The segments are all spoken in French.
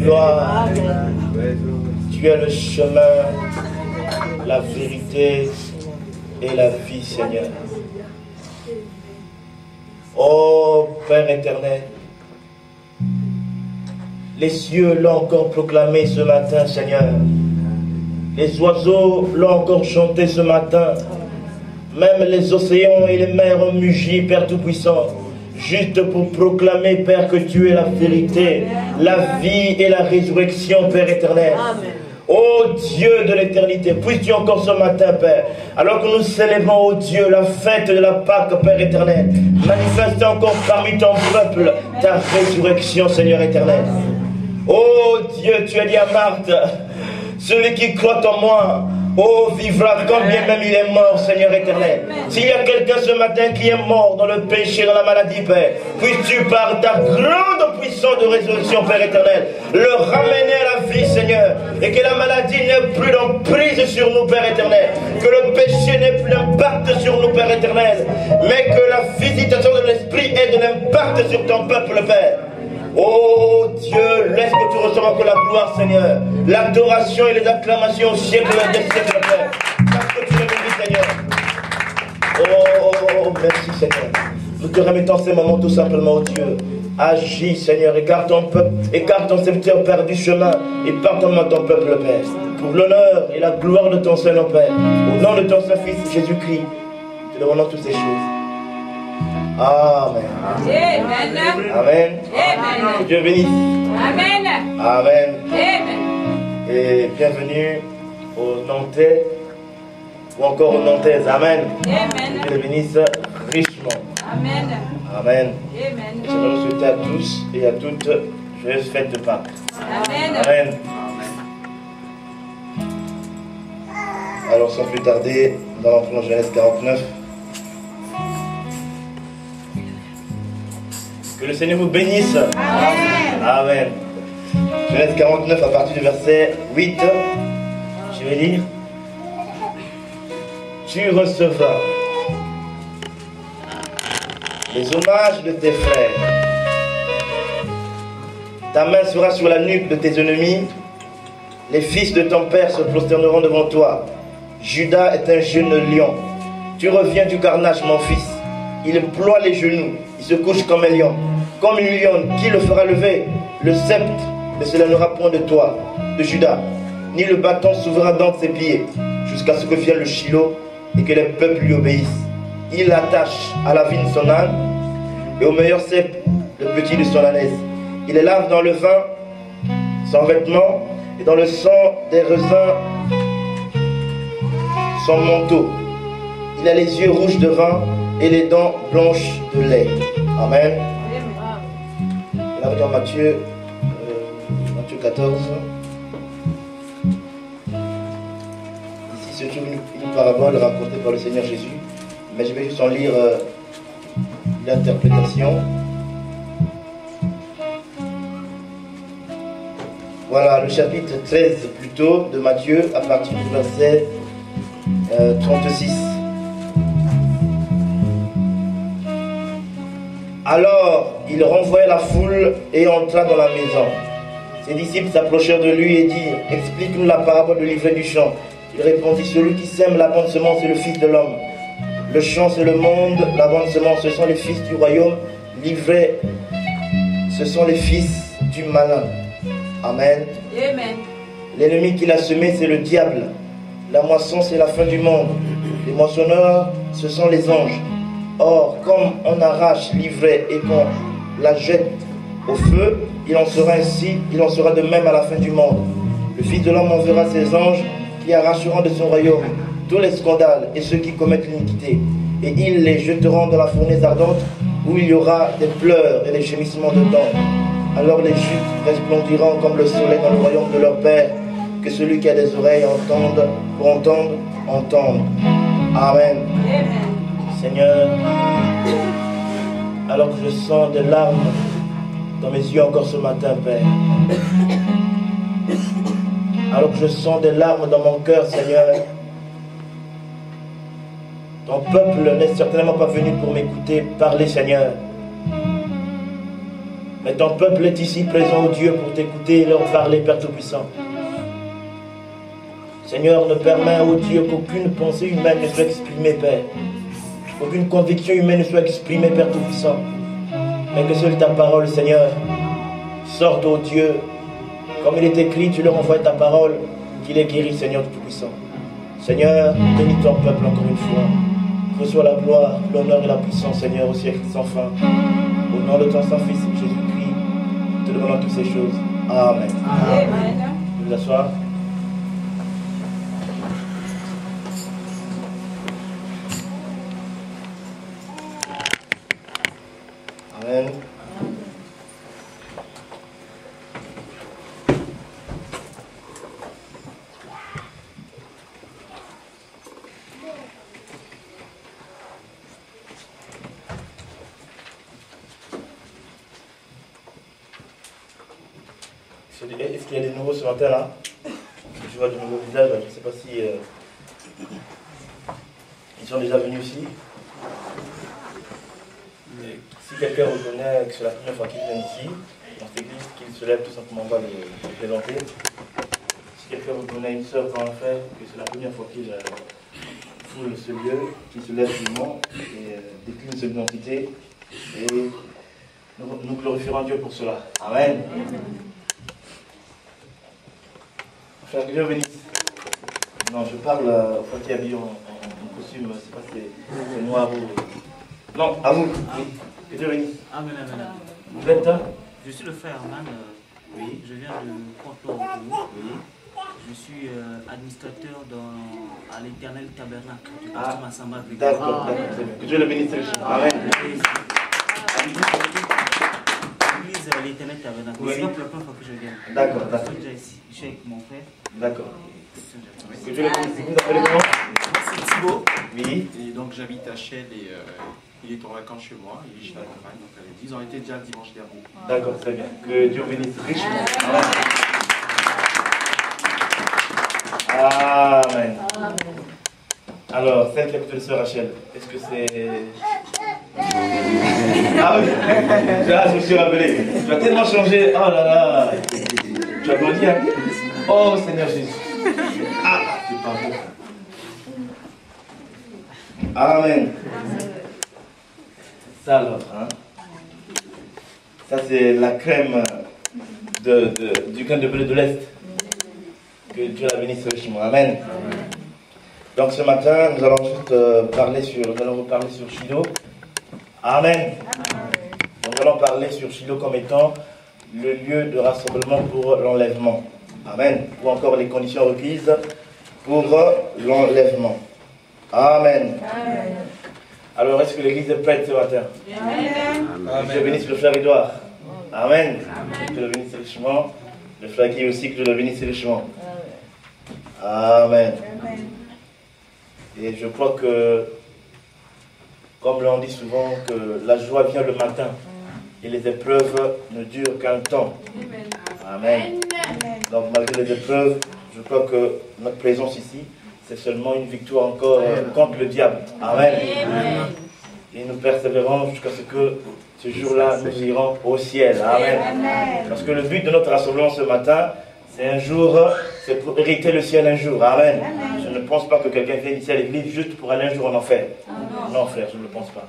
gloire. Tu es le chemin, la vérité et la vie, Seigneur. Oh Père éternel, les cieux l'ont encore proclamé ce matin, Seigneur. Les oiseaux l'ont encore chanté ce matin. Même les océans et les mers ont mugi, Père Tout-Puissant, juste pour proclamer, Père, que tu es la vérité, la vie et la résurrection, Père éternel. Amen. Ô Dieu de l'éternité, puisses-tu encore ce matin, Père, alors que nous célébrons, ô Dieu, la fête de la Pâque, Père éternel, manifeste encore parmi ton peuple ta résurrection, Seigneur éternel. Ô Dieu, tu as dit à Marthe, celui qui croit en moi, oh, vivra quand bien même il est mort, Seigneur éternel. S'il y a quelqu'un ce matin qui est mort dans le péché, dans la maladie, Père, puisses-tu par ta grande puissance de résurrection, Père éternel, le ramener à la vie, Seigneur, et que la maladie n'ait plus d'emprise sur nous, Père éternel, que le péché n'ait plus d'impact sur nous, Père éternel, mais que la visitation de l'Esprit ait de l'impact sur ton peuple, Père. Oh Dieu, laisse que tu reçoives encore la gloire, Seigneur. L'adoration et les acclamations au siècle des siècles, Père. Parce que tu es béni, Seigneur. Oh, merci, Seigneur. Nous te remettons ces moments tout simplement, oh Dieu. Agis, Seigneur, écarte ton peuple, écarte ton serviteur, Père, du chemin, et pardonne-moi ton peuple, Père. Pour l'honneur et la gloire de ton Saint-Nom, Père. Au nom de ton Saint-Fils, Jésus-Christ, nous te demandons toutes ces choses. Amen. Amen. Amen. Amen. Que Dieu bénisse. Amen. Amen. Amen. Et bienvenue aux Nantais ou encore aux Nantaises. Amen. Amen. Que Dieu les bénisse richement. Amen. Amen. Amen. Je vais vous souhaiter à tous et à toutes joyeuses fêtes de Pâques. Amen. Amen. Alors sans plus tarder, nous allons prendre Genèse 49. Que le Seigneur vous bénisse. Amen. Amen. Genèse 49 à partir du verset 8. Je vais lire. Tu recevras les hommages de tes frères. Ta main sera sur la nuque de tes ennemis. Les fils de ton père se prosterneront devant toi. Judas est un jeune lion. Tu reviens du carnage, mon fils. Il ploie les genoux. Il se couche comme un lion. Comme une lionne, qui le fera lever? Le sceptre ne s'éloignera point de toi, de Judas, ni le bâton souverain dans ses pieds, jusqu'à ce que vienne le Shiloh et que les peuples lui obéissent. Il attache à la vigne son âne et au meilleur cep le petit de son ânesse. Il lave dans le vin son vêtement et dans le sang des raisins son manteau. Il a les yeux rouges de vin et les dents blanches de lait. Amen. Là, dans Matthieu 14. Ici se trouve une parabole racontée par le Seigneur Jésus. Mais je vais juste en lire l'interprétation. Voilà, le chapitre 13 plutôt de Matthieu à partir du verset 36. Alors, il renvoya la foule et entra dans la maison. Ses disciples s'approchèrent de lui et dirent: explique-nous la parabole de l'ivraie du champ. Il répondit: celui qui sème la bonne semence est le Fils de l'homme. Le champ c'est le monde, la bonne semence ce sont les fils du royaume, l'ivraie ce sont les fils du malin. Amen. Amen. L'ennemi qu'il a semé c'est le diable. La moisson c'est la fin du monde. Les moissonneurs ce sont les anges. Or, comme on arrache l'ivraie et qu'on la jette au feu, il en sera ainsi, il en sera de même à la fin du monde. Le Fils de l'homme enverra ses anges qui arracheront de son royaume tous les scandales et ceux qui commettent l'iniquité, et ils les jeteront dans la fournaise ardente où il y aura des pleurs et des gémissements de dents. Alors les justes resplendiront comme le soleil dans le royaume de leur Père. Que celui qui a des oreilles entende, pour entendre, entende. Amen. Amen. Seigneur, alors que je sens des larmes dans mes yeux encore ce matin, Père, alors que je sens des larmes dans mon cœur, Seigneur, ton peuple n'est certainement pas venu pour m'écouter parler, Seigneur, mais ton peuple est ici présent, oh Dieu, pour t'écouter et leur parler, Père Tout-Puissant. Seigneur, ne permets, oh Dieu, qu'aucune pensée humaine ne soit exprimée, Père. Aucune conviction humaine ne soit exprimée, Père Tout-Puissant. Mais que seule ta parole, Seigneur, sorte, ô Dieu. Comme il est écrit, tu leur envoies ta parole, qu'il est guéri, Seigneur Tout-Puissant. Seigneur, bénis ton peuple encore une fois. Reçois la gloire, l'honneur et la puissance, Seigneur, au siècle sans fin. Au nom de ton Saint-Fils, Jésus-Christ, te demandons toutes ces choses. Amen. Amen. Vous asseoir. Amen. Est-ce qu'il y a des nouveaux ce matin là? Je vois de nouveaux visages, je ne sais pas si ils sont déjà venus ici. Mais si quelqu'un reconnaît que c'est la première fois qu'il vient ici, cette église, qu'il se lève tout simplement, on va le présenter. Si quelqu'un reconnaît une sœur quand on fait, que c'est la première fois qu'il foule ce lieu, qu'il se lève seulement et décline son identité. Et nous glorifierons Dieu pour cela. Amen. Frère, que Dieu bénisse. Non, je parle au frère qui est habillé en costume, je ne sais pas si c'est noir ou... Non, à vous. Oui. Que Dieu bénisse. Amen, amen. Vous êtes là? Je suis le frère Arman. Oui. Je viens de Port-Loup. Oui. Je suis administrateur à l'Éternel Tabernacle du pasteur Massamba. D'accord, d'accord. Que Dieu le bénisse richement. Amen. L'église l'Éternel Tabernacle. Oui. C'est pas pour la première fois que je viens. D'accord, Je d'accord. suis déjà ici. Je suis avec mon frère. D'accord. Que Dieu le bénisse. Vous appelez comment? C'est Thibaut. Oui. Et donc j'habite à Chelles et il est en vacances chez moi. Il est chez la campagne. Donc ils ont été déjà le dimanche dernier. D'accord, très bien. Que Dieu bénisse richement. Amen. Alors, celle qui a écouté le sœur Rachel, est-ce que c'est... Ah oui, je me suis rappelé. Tu as tellement changé. Oh là là. Tu as grandi, hein? Oh Seigneur Jésus. Ah, c'est pas beau. Amen. Ça alors, hein? Ça c'est la crème du grain de blé de l'Est. Que Dieu la bénisse richement. Amen. Donc ce matin, nous allons juste reparler sur Shiloh. Amen. Nous allons parler sur Shiloh comme étant le lieu de rassemblement pour l'enlèvement. Amen. Ou encore les conditions requises pour l'enlèvement. Amen. Amen. Alors, est-ce que l'église est prête ce matin? Amen. Que Dieu bénisse le frère Édouard. Amen. Que Dieu le bénisse richement. Le frère Guy aussi, que Dieu le bénisse richement. Amen. Et je crois que, comme l'on dit souvent, que la joie vient le matin et les épreuves ne durent qu'un temps. Amen. Donc malgré les épreuves, je crois que notre présence ici, c'est seulement une victoire encore contre le diable. Amen. Et nous persévérons jusqu'à ce que ce jour-là, nous irons au ciel. Amen. Parce que le but de notre rassemblement ce matin, c'est un jour, c'est pour hériter le ciel un jour. Amen. Je ne pense pas que quelqu'un vienne ici à l'église juste pour aller un jour en enfer. Non, frère, je ne le pense pas.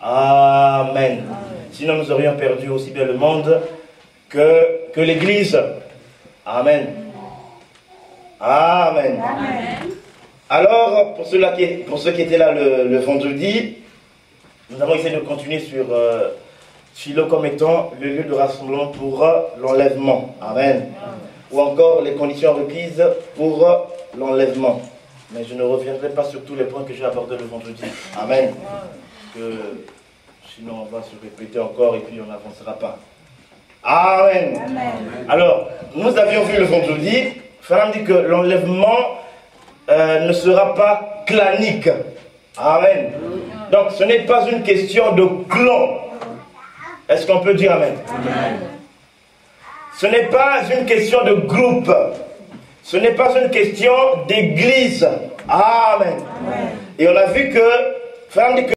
Amen. Sinon, nous aurions perdu aussi bien le monde que l'église. Amen. Amen. Alors, pour ceux qui étaient là le vendredi, nous avons essayé de continuer sur Shiloh comme étant le lieu de rassemblement pour l'enlèvement. Amen. Ou encore les conditions requises pour l'enlèvement. Mais je ne reviendrai pas sur tous les points que j'ai abordés le vendredi. Amen. Sinon, on va se répéter encore et puis on n'avancera pas. Amen. Alors, nous avions vu le vendredi, Frère dit que l'enlèvement ne sera pas clanique. Amen. Donc, ce n'est pas une question de clan. Est-ce qu'on peut dire Amen? Amen. Ce n'est pas une question de groupe. Ce n'est pas une question d'église. Amen. Amen. Et on a vu que, Frère dit que